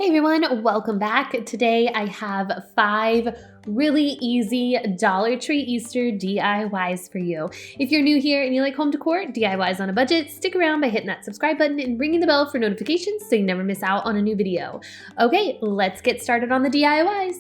Hey everyone, welcome back. Today I have 5 really easy Dollar Tree Easter DIYs for you. If you're new here and you like home decor, DIYs on a budget, stick around by hitting that subscribe button and ringing the bell for notifications so you never miss out on a new video. Okay, let's get started on the DIYs.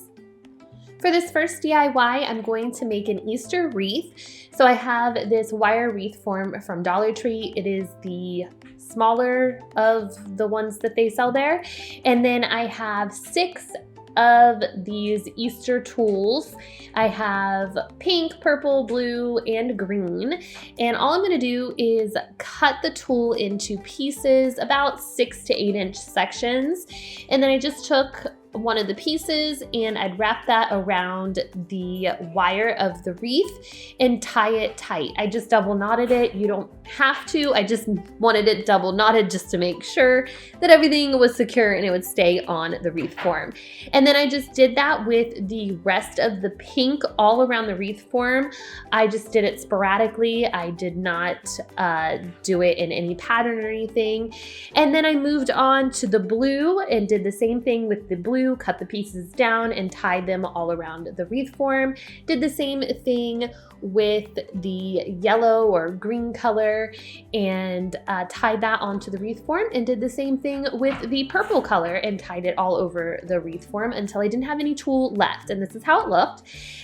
For this first DIY, I'm going to make an Easter wreath. So I have this wire wreath form from Dollar Tree. It is the smaller of the ones that they sell there. And then I have 6 of these Easter tools. I have pink, purple, blue, and green. And all I'm gonna do is cut the tool into pieces, about 6 to 8 inch sections. And then I just took one of the pieces and I'd wrap that around the wire of the wreath and tie it tight. I just double knotted it. You don't have to. I just wanted it double knotted just to make sure that everything was secure and it would stay on the wreath form. And then I just did that with the rest of the pink all around the wreath form. I just did it sporadically. I did not do it in any pattern or anything. And then I moved on to the blue and did the same thing with the blue. Cut the pieces down and tied them all around the wreath form. Did the same thing with the yellow or green color and tied that onto the wreath form, and did the same thing with the purple color and tied it all over the wreath form until I didn't have any tool left. And this is how it looked.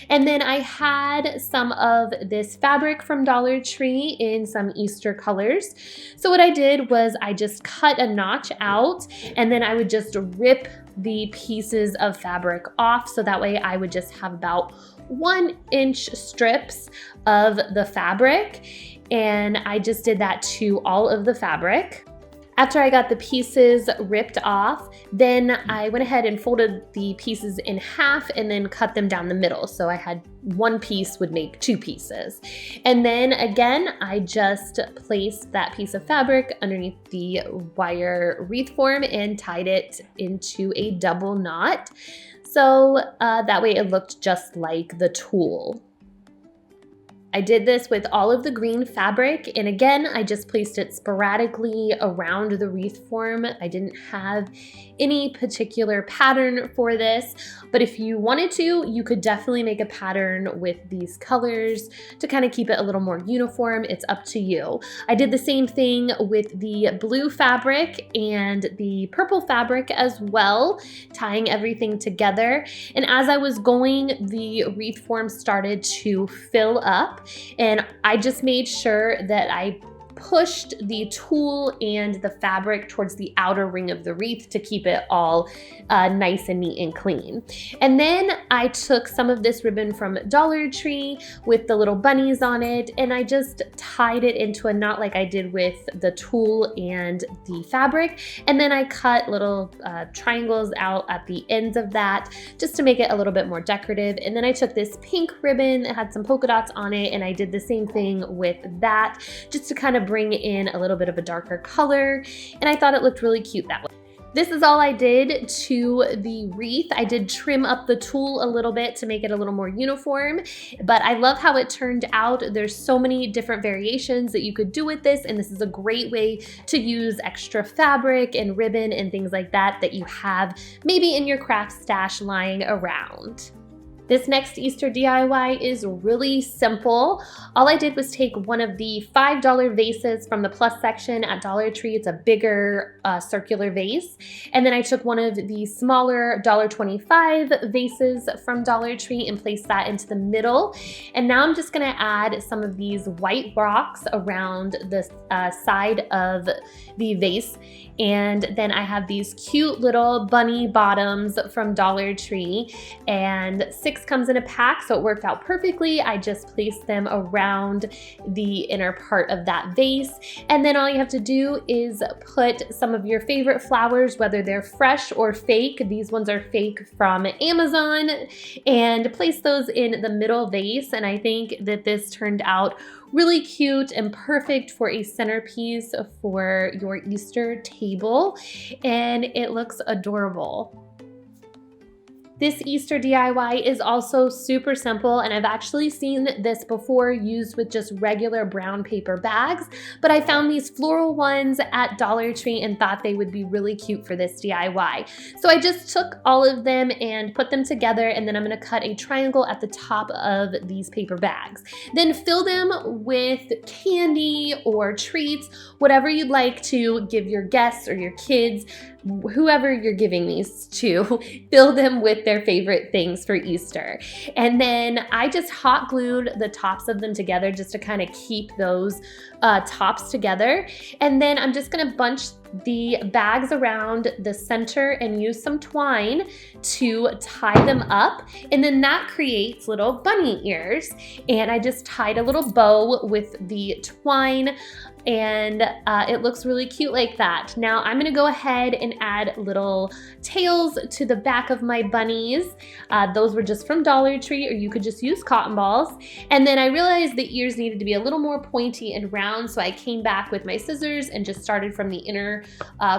And then I had some of this fabric from Dollar Tree in some Easter colors. So what I did was I just cut a notch out and then I would just rip the pieces of fabric off, so that way I would just have about 1 inch strips of the fabric, and I just did that to all of the fabric. After I got the pieces ripped off, then I went ahead and folded the pieces in half and then cut them down the middle. So I had 1 piece would make 2 pieces. And then again, I just placed that piece of fabric underneath the wire wreath form and tied it into a double knot. So that way it looked just like the tool. I did this with all of the green fabric, and again, I just placed it sporadically around the wreath form. I didn't have any particular pattern for this, but if you wanted to, you could definitely make a pattern with these colors to kind of keep it a little more uniform. It's up to you. I did the same thing with the blue fabric and the purple fabric as well, tying everything together. And as I was going, the wreath form started to fill up. And I just made sure that I pushed the tool and the fabric towards the outer ring of the wreath to keep it all nice and neat and clean. And then I took some of this ribbon from Dollar Tree with the little bunnies on it, and I just tied it into a knot like I did with the tool and the fabric. And then I cut little triangles out at the ends of that just to make it a little bit more decorative. And then I took this pink ribbon that had some polka dots on it, and I did the same thing with that just to kind of bring in a little bit of a darker color, and I thought it looked really cute that way. This is all I did to the wreath. I did trim up the tool a little bit to make it a little more uniform, but I love how it turned out. There's so many different variations that you could do with this, and this is a great way to use extra fabric and ribbon and things like that that you have maybe in your craft stash lying around. This next Easter DIY is really simple. All I did was take one of the $5 vases from the plus section at Dollar Tree. It's a bigger circular vase. And then I took one of the smaller $1.25 vases from Dollar Tree and placed that into the middle. And now I'm just gonna add some of these white rocks around the side of the vase. And then I have these cute little bunny bottoms from Dollar Tree, and 6 comes in a pack, so it worked out perfectly. I just placed them around the inner part of that vase. And then all you have to do is put some of your favorite flowers, whether they're fresh or fake. These ones are fake from Amazon, and place those in the middle vase. And I think that this turned out really cute and perfect for a centerpiece for your Easter table, and it looks adorable. This Easter DIY is also super simple, and I've actually seen this before used with just regular brown paper bags, but I found these floral ones at Dollar Tree and thought they would be really cute for this DIY. So I just took all of them and put them together, and then I'm gonna cut a triangle at the top of these paper bags. Then fill them with candy or treats, whatever you'd like to give your guests or your kids, whoever you're giving these to, fill them with their favorite things for Easter. And then I just hot glued the tops of them together just to kind of keep those tops together. And then I'm just gonna bunch the bags around the center and use some twine to tie them up. And then that creates little bunny ears. And I just tied a little bow with the twine, and it looks really cute like that. Now I'm gonna go ahead and add little tails to the back of my bunnies. Those were just from Dollar Tree, or you could just use cotton balls. And then I realized the ears needed to be a little more pointy and round, so I came back with my scissors and just started from the inner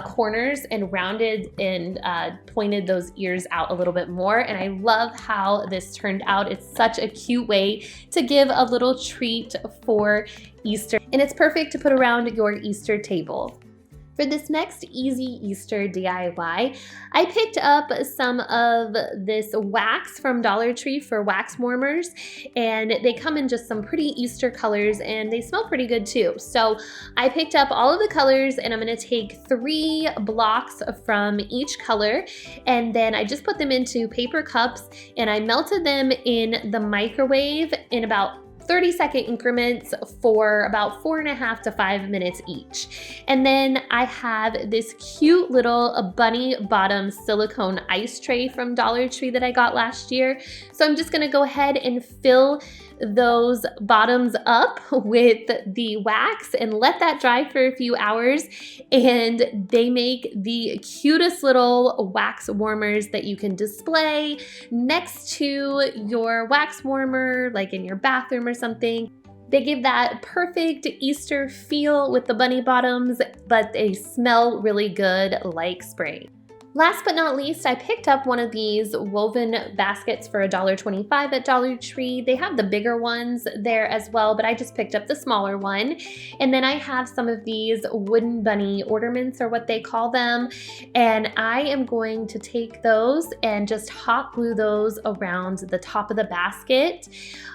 corners and rounded and pointed those ears out a little bit more. And I love how this turned out. It's such a cute way to give a little treat for Easter, and it's perfect to put around your Easter table. For this next easy Easter DIY, I picked up some of this wax from Dollar Tree for wax warmers, and they come in just some pretty Easter colors, and they smell pretty good too. So I picked up all of the colors, and I'm gonna take 3 blocks from each color, and then I just put them into paper cups, and I melted them in the microwave in about 30-second increments for about 4.5 to 5 minutes each. And then I have this cute little bunny bottom silicone ice tray from Dollar Tree that I got last year. So I'm just gonna go ahead and fill those bottoms up with the wax and let that dry for a few hours, and they make the cutest little wax warmers that you can display next to your wax warmer, like in your bathroom or something. They give that perfect Easter feel with the bunny bottoms, but they smell really good like spring. Last but not least, I picked up one of these woven baskets for $1.25 at Dollar Tree. They have the bigger ones there as well, but I just picked up the smaller one. And then I have some of these wooden bunny ornaments, or what they call them. And I am going to take those and just hot glue those around the top of the basket.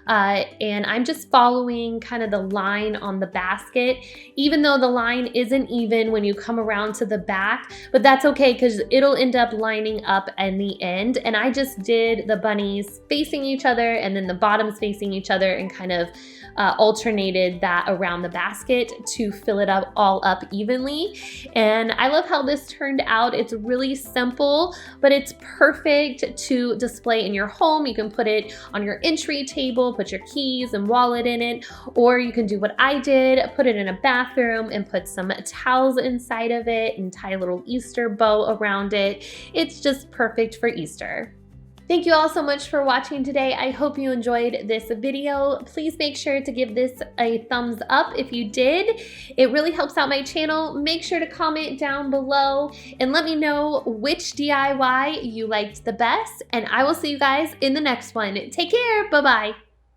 And I'm just following kind of the line on the basket, even though the line isn't even when you come around to the back, but that's okay because it'll end up lining up in the end. And I just did the bunnies facing each other and then the bottoms facing each other, and kind of alternated that around the basket to fill it up all up evenly. And I love how this turned out. It's really simple, but it's perfect to display in your home. You can put it on your entry table, put your keys and wallet in it, or you can do what I did, put it in a bathroom and put some towels inside of it and tie a little Easter bow around it. It's just perfect for Easter. Thank you all so much for watching today. I hope you enjoyed this video. Please make sure to give this a thumbs up if you did. It really helps out my channel. Make sure to comment down below and let me know which DIY you liked the best, and I will see you guys in the next one. Take care. Bye-bye.